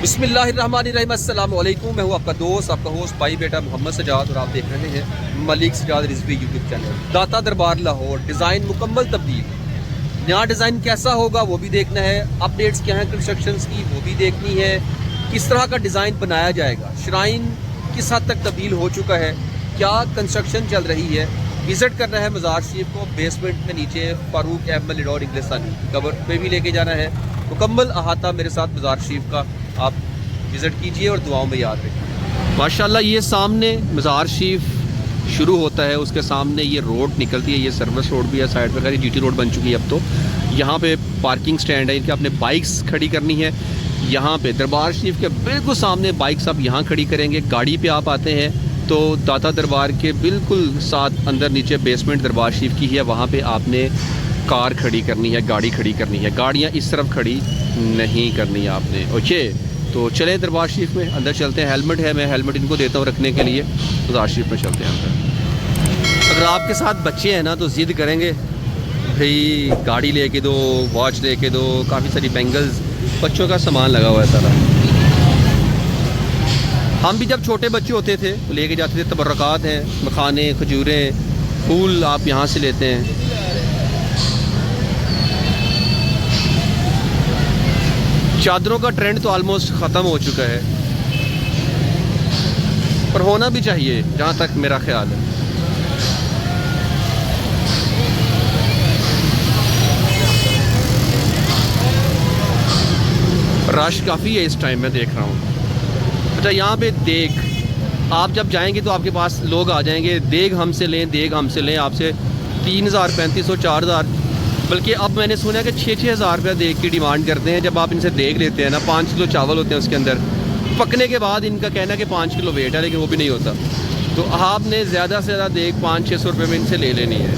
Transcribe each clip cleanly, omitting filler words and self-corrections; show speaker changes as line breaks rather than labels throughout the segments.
बिस्मिल्लाहिर्रहमानिर्रहीम अस्सलाम वालेकुम। मैं हूँ आपका दोस्त, आपका होस्ट भाई बेटा मोहम्मद सजाद और आप देख रहे हैं मलिक सजाद रिजवी यूट्यूब चैनल। दाता दरबार लाहौर डिज़ाइन मुकम्मल तब्दील, नया डिज़ाइन कैसा होगा वो भी देखना है, अपडेट्स क्या हैं कंस्ट्रक्शंस की वो भी देखनी है, किस तरह का डिज़ाइन बनाया जाएगा, श्राइन किस हद तक तब्दील हो चुका है, क्या कंस्ट्रक्शन चल रही है, विज़िट करना है मज़ार शरीफ को। बेसमेंट में नीचे फ़ारूक अहमद लिडोर इंग्लिस्तानी कबर पे भी लेके जाना है। मुकम्मल अहाता मेरे साथ मज़ार शरीफ का आप विज़िट कीजिए और दुआओं में याद रखें। माशाल्लाह ये सामने मज़ार शरीफ शुरू होता है, उसके सामने ये रोड निकलती है, ये सर्विस रोड भी है साइड पर, ये जीटी रोड बन चुकी है अब तो। यहाँ पे पार्किंग स्टैंड है, इनके आपने बाइक्स खड़ी करनी है। यहाँ पे दरबार शरीफ के बिल्कुल सामने बाइक्स आप यहाँ खड़ी करेंगे। गाड़ी पे आप आते हैं तो दाता दरबार के बिल्कुल साथ अंदर नीचे बेसमेंट दरबार शरीफ की है, वहाँ पे आपने कार खड़ी करनी है, गाड़ी खड़ी करनी है। गाड़ियाँ इस तरफ खड़ी नहीं करनी है आपने। ओके, तो चलें दरबार शरीफ में अंदर चलते हैं। हेलमेट है, मैं हेलमेट इनको देता हूँ रखने के लिए। दरबार शरीफ में चलते हैं अंदर। अगर आपके साथ बच्चे हैं ना तो ज़िद करेंगे भाई गाड़ी लेके दो, वॉच लेके दो, काफ़ी सारी बैंगल्स, बच्चों का सामान लगा हुआ है सारा। हम भी जब छोटे बच्चे होते थे तो लेके जाते थे। तबर्रकात हैं, मखाने, खजूरें, फूल आप यहाँ से लेते हैं। चादरों का ट्रेंड तो ऑलमोस्ट ख़त्म हो चुका है, पर होना भी चाहिए जहाँ तक मेरा ख्याल है। रश काफ़ी है इस टाइम, मैं देख रहा हूँ। अच्छा, यहाँ पे देग, आप जब जाएंगे तो आपके पास लोग आ जाएंगे, देग हमसे लें, देग हमसे लें। आपसे 3000, 3500, 4000, बल्कि अब मैंने सुना है कि 6-6 हज़ार रुपया देग की डिमांड करते हैं। जब आप इनसे देग लेते हैं ना, 5 किलो चावल होते हैं उसके अंदर, पकने के बाद इनका कहना है कि 5 किलो वेट है, लेकिन वो भी नहीं होता। तो आपने ज़्यादा से ज़्यादा देग 500-600 रुपये में इनसे ले लेनी है।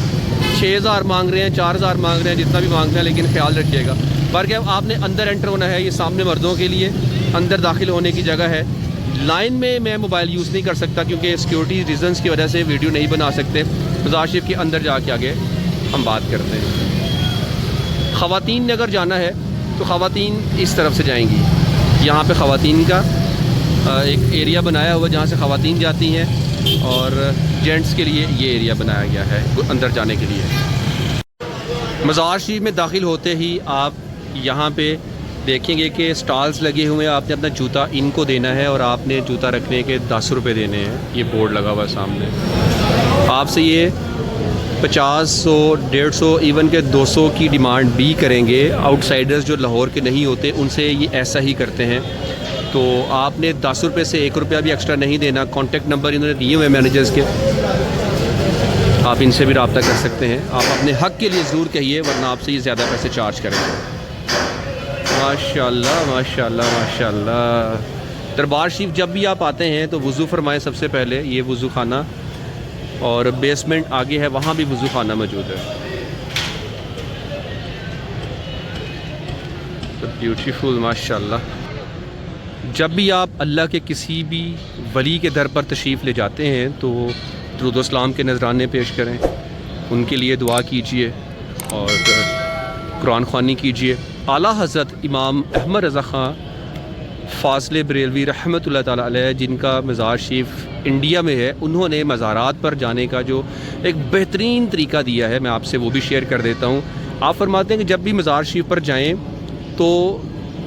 6000 मांग रहे हैं, 4000 मांग रहे हैं, जितना भी मांग रहे हैं, लेकिन ख्याल रखिएगा। बाकी अब आपने अंदर एंटर होना है, ये सामने मर्दों के लिए अंदर दाखिल होने की जगह है। लाइन में मैं मोबाइल यूज़ नहीं कर सकता क्योंकि सिक्योरिटी रीज़न्स की वजह से वीडियो नहीं बना सकते। मज़ार शरीफ के अंदर जाके आगे हम बात करते हैं। ख़वातीन ने अगर जाना है तो ख़वातीन इस तरफ से जाएंगी। यहाँ पे ख़वातीन का एक एरिया बनाया हुआ जहाँ से ख़वातीन जाती हैं, और जेंट्स के लिए ये एरिया बनाया गया है अंदर जाने के लिए। मज़ार शरीफ में दाखिल होते ही आप यहाँ पे देखेंगे कि स्टॉल्स लगे हुए हैं। आपने अपना जूता इनको देना है और आपने जूता रखने के 10 रुपये देने हैं। ये बोर्ड लगा हुआ है सामने। आपसे ये 50, 100, 150, इवन के 200 की डिमांड भी करेंगे। आउटसाइडर्स जो लाहौर के नहीं होते उनसे ये ऐसा ही करते हैं। तो आपने 10 रुपये से 1 रुपया भी एक्स्ट्रा नहीं देना। कॉन्टैक्ट नंबर इन्होंने दिए हुए मैनेजर्स के, आप इनसे भी रब्ता कर सकते हैं। आप अपने हक़ के लिए ज़रूर कहिए, वरना आपसे ये ज़्यादा पैसे चार्ज करेंगे। माशाल्लाह माशाल्लाह माशाल्लाह। दरबार शरीफ जब भी आप आते हैं तो वज़ू फरमाएं सबसे पहले। ये वज़ू खाना, और बेसमेंट आगे है, वहाँ भी वज़ू खाना मौजूद है। तो ब्यूटीफुल माशाल्लाह। जब भी आप अल्लाह के किसी भी वली के दर पर तशरीफ़ ले जाते हैं तो दुरूद व सलाम के नजराने पेश करें, उनके लिए दुआ कीजिए और कुरान ख़वानी कीजिए। आला हज़रत इमाम अहमद रज़ा ख़ान फ़ाज़िल बरेलवी रहमतुल्लाह ताला अलैह, जिनका मज़ार शरीफ इंडिया में है, उन्होंने मज़ारात पर जाने का जो एक बेहतरीन तरीका दिया है, मैं आपसे वो भी शेयर कर देता हूँ। आप फरमाते हैं कि जब भी मज़ार शरीफ पर जाएँ तो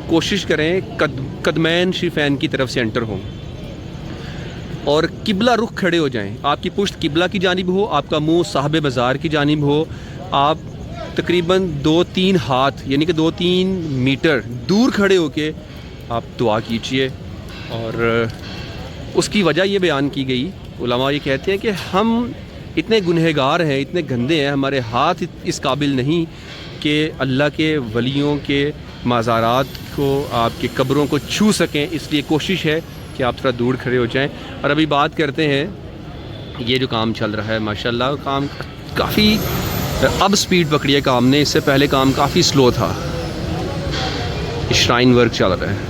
कोशिश करें कदमैन शरीफैन की तरफ से एंटर हों और किबला रुख खड़े हो जाएं। आपकी पुश्त किबला की जानिब हो, आपका मुंह साहब मज़ार की जानिब हो। आप तकरीबन 2-3 हाथ यानी कि 2-3 मीटर दूर खड़े होके आप दुआ कीजिए। और उसकी वजह ये बयान की गई, उलमा ये कहते हैं कि हम इतने गुनहगार हैं, इतने गंदे हैं, हमारे हाथ इस काबिल नहीं कि अल्लाह के वलियों के मज़ारात को, आपके कब्रों को छू सकें। इसलिए कोशिश है कि आप थोड़ा दूर खड़े हो जाएं। और अभी बात करते हैं, ये जो काम चल रहा है माशाल्लाह, काम काफ़ी अब स्पीड पकड़ी है काम ने। इससे पहले काम काफ़ी स्लो था। श्राइन वर्क चल रहा है,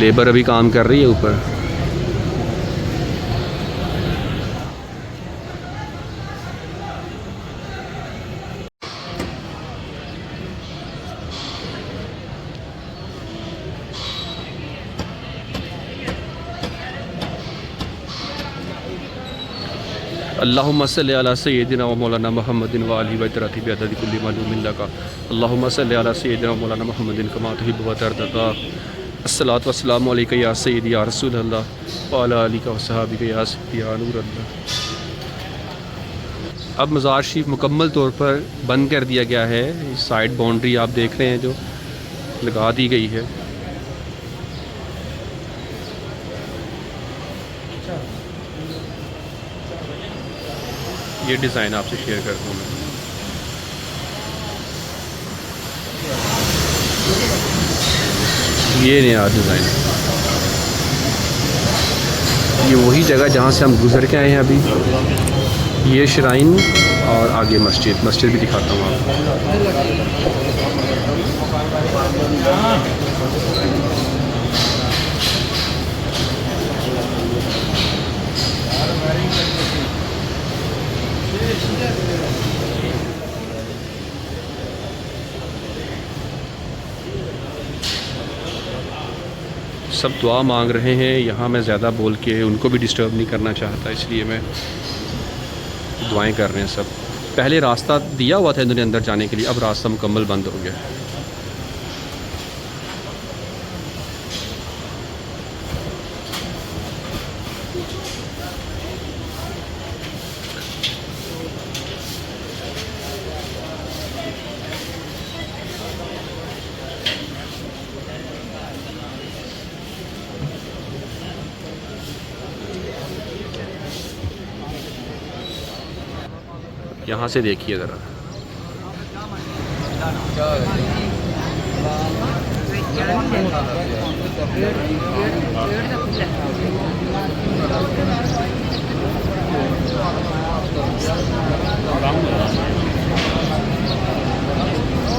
लेबर अभी काम कर रही है ऊपर। अल्लाहुम्मा सल्लि अला सय्यिदिना व मौलाना मुहम्मदिन व आलिहि व तरती बिअदद कुल्ली मालूमिन लका अल्लाहुम्मा सल्लि अला सय्यिदिना व मौलाना मुहम्मदिन कमा तुहिब्बु व तर्दा। अस्सलातु वस्सलामु अलैका या सय्यिदी या रसूल अल्लाह व अला आलिका व सहाबिका या सिद्दीक़ या नूर अल्लाह। अब मज़ार शरीफ मुकम्मल तौर पर बंद कर दिया गया है। साइड बाउंड्री आप देख रहे हैं जो लगा दी गई है। ये डिज़ाइन आपसे शेयर करता हूँ मैं। ये नया डिज़ाइन, ये वही जगह जहाँ से हम गुज़र के आए हैं अभी। ये श्राइन और आगे मस्जिद भी दिखाता हूँ आपको। सब दुआ मांग रहे हैं यहाँ। मैं ज़्यादा बोल के उनको भी डिस्टर्ब नहीं करना चाहता, इसलिए मैं दुआएं कर रहे हैं सब। पहले रास्ता दिया हुआ था इन्होंने अंदर जाने के लिए, अब रास्ता मुकम्मल बंद हो गया। यहाँ से देखिए ज़रा,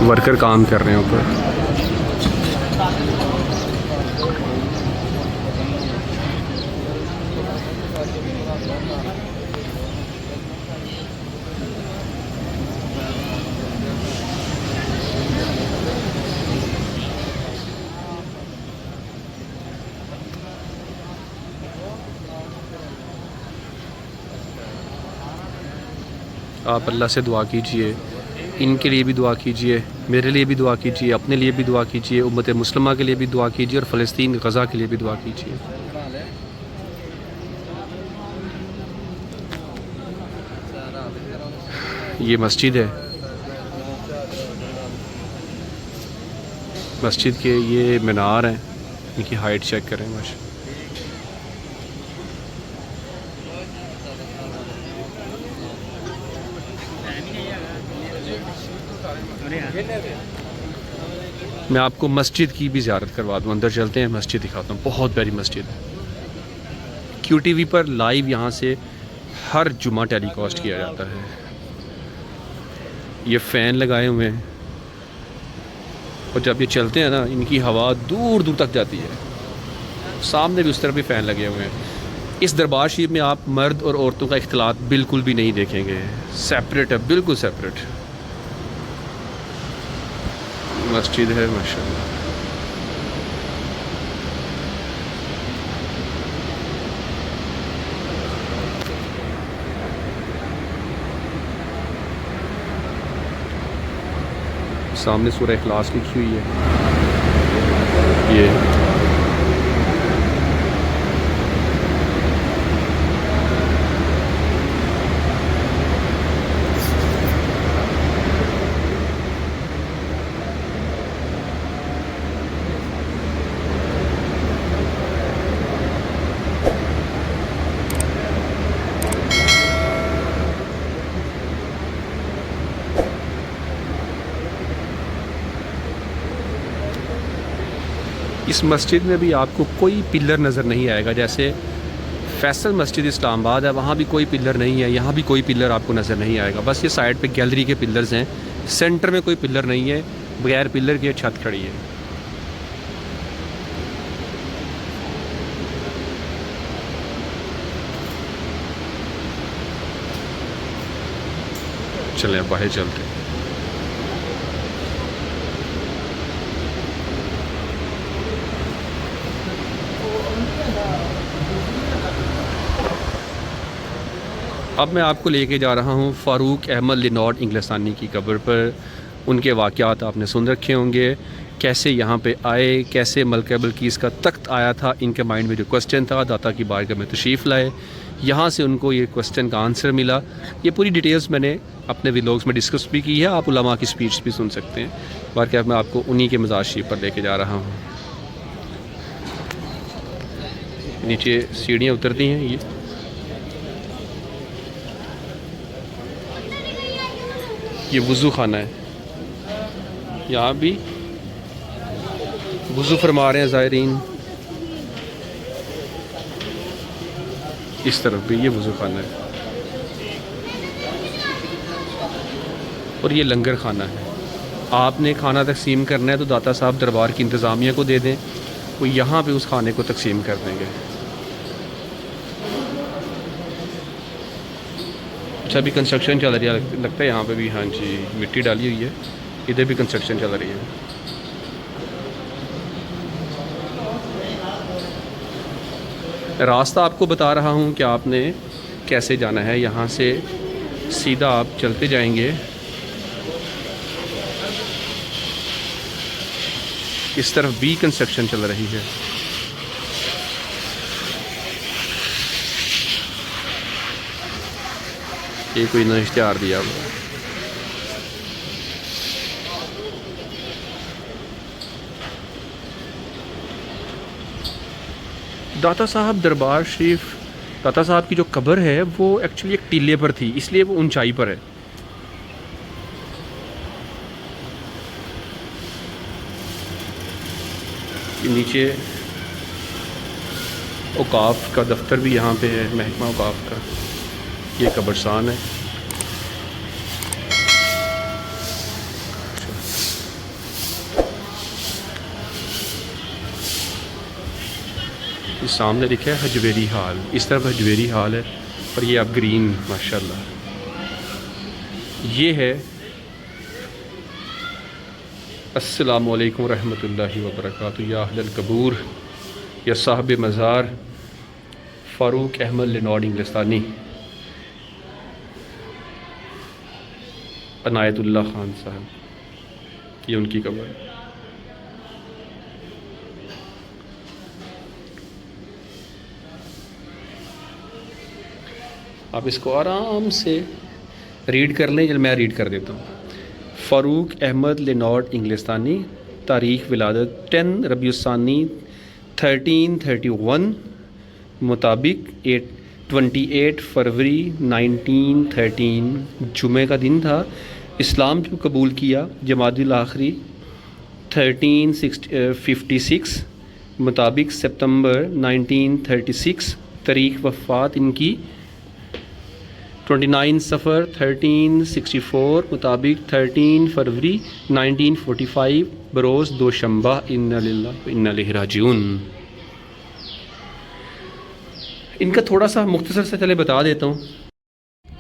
वर्कर काम कर रहे हैं ऊपर। आप अल्लाह से दुआ कीजिए, इनके लिए भी दुआ कीजिए, मेरे लिए भी दुआ कीजिए, अपने लिए भी दुआ कीजिए, उम्मत मुस्लिमा के लिए भी दुआ कीजिए और फ़लस्तीन गज़ा के लिए भी दुआ कीजिए। ये मस्जिद है, मस्जिद के ये मीनार हैं, इनकी हाइट चेक करें माशा। मैं आपको मस्जिद की भी ज़ियारत करवा दूँ, अंदर चलते हैं, मस्जिद दिखाता हूँ। बहुत बड़ी मस्जिद है। QTV पर लाइव यहाँ से हर जुमा टेलीकास्ट किया जाता है। ये फ़ैन लगाए हुए हैं और जब ये चलते हैं ना, इनकी हवा दूर दूर तक जाती है। सामने भी उस तरफ भी फ़ैन लगे हुए हैं। इस दरबार शरीफ में आप मर्द और औरतों का इख्तिलात बिल्कुल भी नहीं देखेंगे, सेपरेट है, बिल्कुल सेपरेट मस्जिद है माशाअल्लाह। सामने सूरह इखलास लिखी हुई है। ये इस मस्जिद में भी आपको कोई पिलर नज़र नहीं आएगा। जैसे फैसल मस्जिद इस्लामाबाद है, वहाँ भी कोई पिलर नहीं है, यहाँ भी कोई पिलर आपको नज़र नहीं आएगा। बस ये साइड पे गैलरी के पिलर्स हैं, सेंटर में कोई पिलर नहीं है, बगैर पिलर के छत खड़ी है। चलें बाहर चलते हैं। अब मैं आपको लेके जा रहा हूँ फ़ारूक अहमद लिनॉट इंग्लिस्तानी की कब्र पर। उनके वाक़यात आपने सुन रखे होंगे, कैसे यहाँ पे आए, कैसे मलका बिल्कीस का तख्त आया था, इनके माइंड में जो क्वेश्चन था दाता की बारगाह में तशरीफ़ लाए, यहाँ से उनको ये क्वेश्चन का आंसर मिला। ये पूरी डिटेल्स मैंने अपने व्लॉग्स में डिस्कस भी की है, आप उलमा की स्पीच भी सुन सकते हैं। बाकी मैं आपको उन्हीं के मज़ार शरीफ पर लेके जा रहा हूँ। नीचे सीढ़ियाँ उतरती हैं, ये वज़ू खाना है, यहाँ भी वज़ू फरमा रहे हैं ज़ायरीन। इस तरफ भी ये वज़ू खाना है और ये लंगर खाना है। आपने खाना तकसीम करना है तो दाता साहब दरबार की इंतज़ामिया को दे दें, वो यहाँ पे उस खाने को तकसीम कर देंगे। अच्छा, अभी कंस्ट्रक्शन चल रही है लगता है यहाँ पे भी। हाँ जी, मिट्टी डाली हुई है, इधर भी कंस्ट्रक्शन चल रही है। रास्ता आपको बता रहा हूँ कि आपने कैसे जाना है। यहाँ से सीधा आप चलते जाएंगे, इस तरफ भी कंस्ट्रक्शन चल रही है। ये कोई ना इश्तिहार दिया हुआ। दाता साहब दरबार शरीफ, दाता साहब की जो कब्र है वो एक्चुअली एक टीले पर थी, इसलिए वो ऊंचाई पर है। नीचे औकाफ का दफ्तर भी यहाँ पे है, महकमा औकाफ का। ये कब्रस्तान है। इस सामने लिखा है हजवेरी हाल, इस तरफ हजवेरी हाल है और ये अब ग्रीन माशाल्लाह। ये है अस्सलामु अलैकुम रहमतुल्लाहि व बरकातुहू या अहलल कबूर या साहिब मज़ार फ़ारूक अहमद लिनॉट इंग्लिस्तानी अनायतुल्लाह ख़ान साहब, ये उनकी कब्र है। आप इसको आराम से रीड कर लें। चल मैं रीड कर देता हूँ। फ़ारूक अहमद लिनॉट इंग्लिस्तानी, तारीख़ विलादत 10 रबीउस्सानी 1331 मुताबिक 28 फरवरी 1913 जुमे का दिन था। इस्लाम जो कबूल किया जमादुल आखिरी 1356 मुताबिक सितंबर 1936। तारीख़ वफ़ात इनकी 29 सफ़र 1364 मुताबिक 13 फरवरी 1945 बरोज़ दोशंबा। इन्ना लिल्लाहि व इन्ना इलैहि राजिऊन। इनका थोड़ा सा मुख्तसर से चले बता देता हूँ।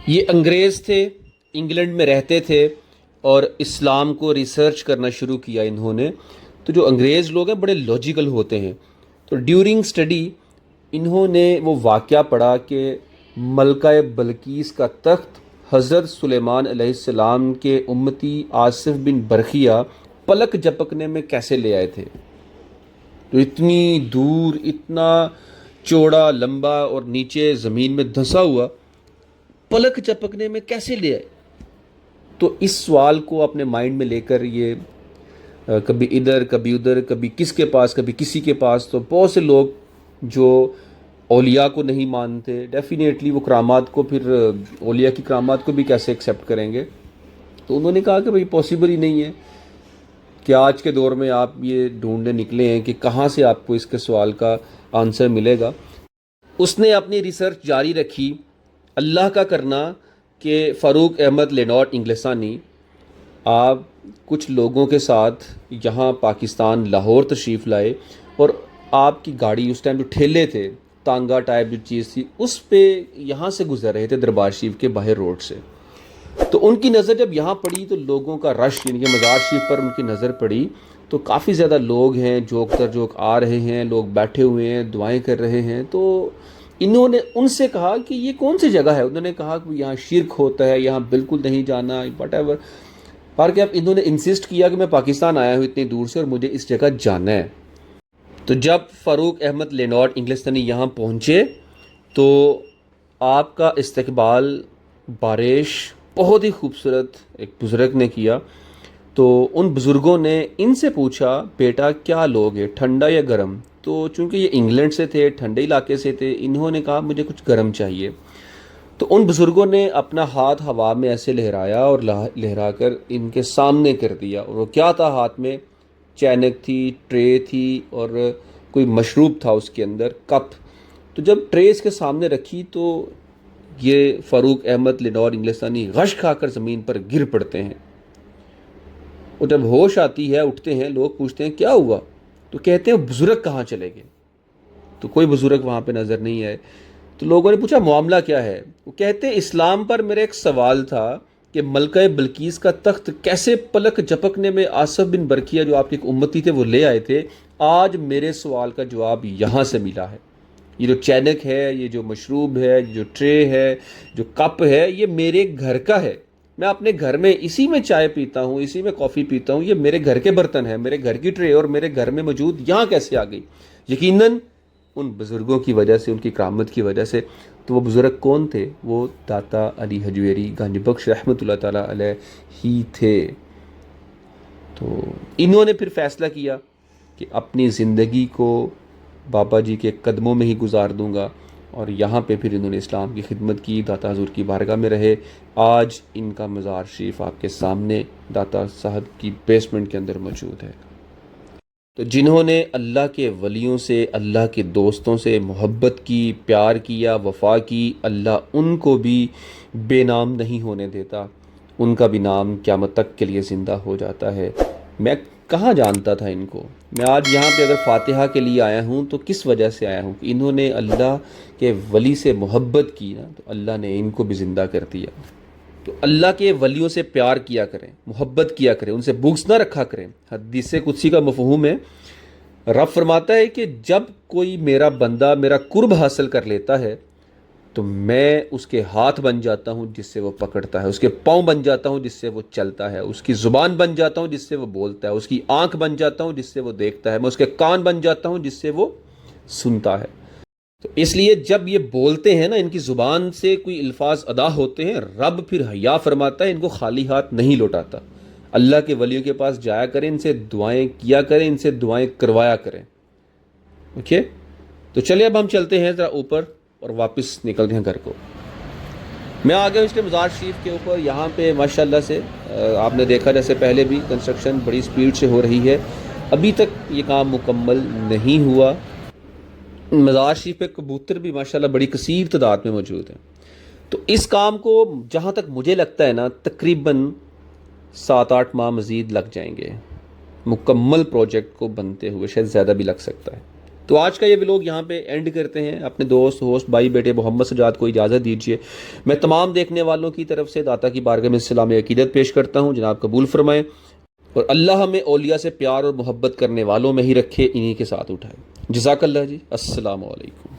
ये अंग्रेज़ थे, इंग्लैंड में रहते थे और इस्लाम को रिसर्च करना शुरू किया इन्होंने। तो जो अंग्रेज़ लोग हैं बड़े लॉजिकल होते हैं, तो ड्यूरिंग स्टडी इन्होंने वो वाक़या पढ़ा कि मलका बिल्कीस का तख्त हज़रत सुलेमान अलैहिस्सलाम के उम्मती आसिफ बिन बरखिया पलक झपकने में कैसे ले आए थे। तो इतनी दूर, इतना चौड़ा, लंबा और नीचे ज़मीन में धंसा हुआ, पलक झपकने में कैसे ले आए। तो इस सवाल को अपने माइंड में लेकर ये कभी इधर कभी उधर, कभी किसके पास कभी किसी के पास, तो बहुत से लोग जो औलिया को नहीं मानते, डेफिनेटली वो करामात को, फिर औलिया की करामात को भी कैसे एक्सेप्ट करेंगे। तो उन्होंने कहा कि भाई पॉसिबल ही नहीं है कि आज के दौर में आप ये ढूंढने निकले हैं कि कहाँ से आपको इसके सवाल का आंसर मिलेगा। उसने अपनी रिसर्च जारी रखी। अल्लाह का करना कि फ़ारूक अहमद लिनॉट इंग्लिस्तानी आप कुछ लोगों के साथ यहाँ पाकिस्तान लाहौर तशरीफ़ लाए और आपकी गाड़ी उस टाइम जो ठेले थे, तांगा टाइप जो चीज़ थी, उस पे यहाँ से गुजर रहे थे दरबार शरीफ के बाहर रोड से। तो उनकी नज़र जब यहाँ पड़ी तो लोगों का रश, यानी कि मज़ार शरीफ पर उनकी नज़र पड़ी तो काफ़ी ज़्यादा लोग हैं, जोक तर जोक आ रहे हैं, लोग बैठे हुए हैं, दुआएं कर रहे हैं। तो इन्होंने उनसे कहा कि ये कौन सी जगह है। उन्होंने कहा कि यहाँ शिरक होता है, यहाँ बिल्कुल नहीं जाना, वट एवर। पर क्या इन्होंने इंसिस्ट किया कि मैं पाकिस्तान आया हूँ इतनी दूर से और मुझे इस जगह जाना है। तो जब फ़ारूक अहमद लेनॉर्ड इंग्लिस्तानी यहाँ पहुँचे तो आपका इस्तकबाल बारिश बहुत ही खूबसूरत एक बुज़ुर्ग ने किया। तो उन बुज़ुर्गों ने इनसे पूछा, बेटा क्या लोगे, ठंडा या गर्म? तो चूँकि ये इंग्लैंड से थे, ठंडे इलाके से थे, इन्होंने कहा मुझे कुछ गर्म चाहिए। तो उन बुज़ुर्गों ने अपना हाथ हवा में ऐसे लहराया और लहरा कर इनके सामने कर दिया। और वो क्या था हाथ में? चैनक थी, ट्रे थी और कोई मशरूब था उसके अंदर, कप। तो जब ट्रे इसके सामने रखी तो ये फ़ारूक अहमद लेनॉर्ड इंग्लिस्तानी गश खाकर ज़मीन पर गिर पड़ते हैं। और जब होश आती है, उठते हैं, लोग पूछते हैं क्या हुआ? तो कहते हैं बुज़ुर्ग कहाँ चले गए? तो कोई बुज़ुर्ग वहाँ पे नज़र नहीं आए। तो लोगों ने पूछा मामला क्या है? वो कहते हैं इस्लाम पर मेरा एक सवाल था कि मलका बिल्कीस का तख्त कैसे पलक झपकने में आसिफ बिन बरकिया जो आपके एक उम्मती थे वो ले आए थे। आज मेरे सवाल का जवाब यहाँ से मिला है। ये जो चैनक है, ये जो मशरूब है, जो ट्रे है, जो कप है, ये मेरे घर का है। मैं अपने घर में इसी में चाय पीता हूँ, इसी में कॉफ़ी पीता हूँ। ये मेरे घर के बर्तन हैं, मेरे घर की ट्रे और मेरे घर में मौजूद यहाँ कैसे आ गई? यकीनन उन बुज़ुर्गों की वजह से, उनकी करामत की वजह से। तो वो बुज़ुर्ग कौन थे? वो दाता अली हजवेरी गंज बख्श रहमतुल्लाह ताला अलैह ही थे। तो इन्होंने फिर फ़ैसला किया कि अपनी ज़िंदगी को बाबा जी के कदमों में ही गुजार दूंगा। और यहाँ पे फिर इन्होंने इस्लाम की खिदमत की, दाता हजूर की बारगाह में रहे। आज इनका मज़ार शरीफ आपके सामने दाता साहब की बेसमेंट के अंदर मौजूद है। तो जिन्होंने अल्लाह के वलियों से, अल्लाह के दोस्तों से मोहब्बत की, प्यार किया, वफ़ा की, अल्लाह उनको भी बेनाम नहीं होने देता। उनका भी नाम क़यामत तक के लिए ज़िंदा हो जाता है। मैं कहाँ जानता था इनको? मैं आज यहाँ पे अगर फ़ातिहा के लिए आया हूँ तो किस वजह से आया हूँ कि इन्होंने अल्लाह के वली से मोहब्बत की ना, तो अल्लाह ने इनको भी ज़िंदा कर दिया। तो अल्लाह के वलियों से प्यार किया करें, मोहब्बत किया करें, उनसे बुग़्ज़ ना रखा करें। हदीस कुदसी का मफ़हूम है, रब फरमाता है कि जब कोई मेरा बंदा मेरा कुर्ब हासिल कर लेता है तो मैं उसके हाथ बन जाता हूँ जिससे वो पकड़ता है, उसके पाँव बन जाता हूँ जिससे वो चलता है, उसकी ज़ुबान बन जाता हूँ जिससे वो बोलता है, उसकी आँख बन जाता हूँ जिससे वो देखता है, मैं उसके कान बन जाता हूँ जिससे वो सुनता है। तो इसलिए जब ये बोलते हैं ना, इनकी ज़ुबान से कोई अल्फाज अदा होते हैं, रब फिर हया फरमाता है इनको खाली हाथ नहीं लौटाता। अल्लाह के वलियों के पास जाया करें, इनसे दुआएं किया करें, इनसे दुआएं करवाया करें। ओके, तो चलिए अब हम चलते हैं ज़रा ऊपर और वापस निकलते हैं घर को। मैं आ गया इसके मज़ार शरीफ के ऊपर। यहाँ पे माशाल्लाह से आपने देखा जैसे पहले भी कंस्ट्रक्शन बड़ी स्पीड से हो रही है। अभी तक ये काम मुकम्मल नहीं हुआ। मज़ार शरीफ पे कबूतर भी माशाल्लाह बड़ी कसीर तादाद में मौजूद हैं। तो इस काम को जहाँ तक मुझे लगता है ना, तकरीबन 7-8 माह मज़ीद लग जाएंगे मुकम्मल प्रोजेक्ट को बनते हुए, शायद ज़्यादा भी लग सकता है। तो आज का ये व्लॉग यहाँ पे एंड करते हैं। अपने दोस्त, होस्ट, भाई, बेटे मोहम्मद सजाद को इजाज़त दीजिए। मैं तमाम देखने वालों की तरफ से दाता की बारगाह में सलाम अकीदत पेश करता हूँ, जनाब कबूल फरमाएँ और अल्लाह हमें औलिया से प्यार और मोहब्बत करने वालों में ही रखे, इन्हीं के साथ उठाए। जज़ाकल्लाह जी। अस्सलामु अलैकुम।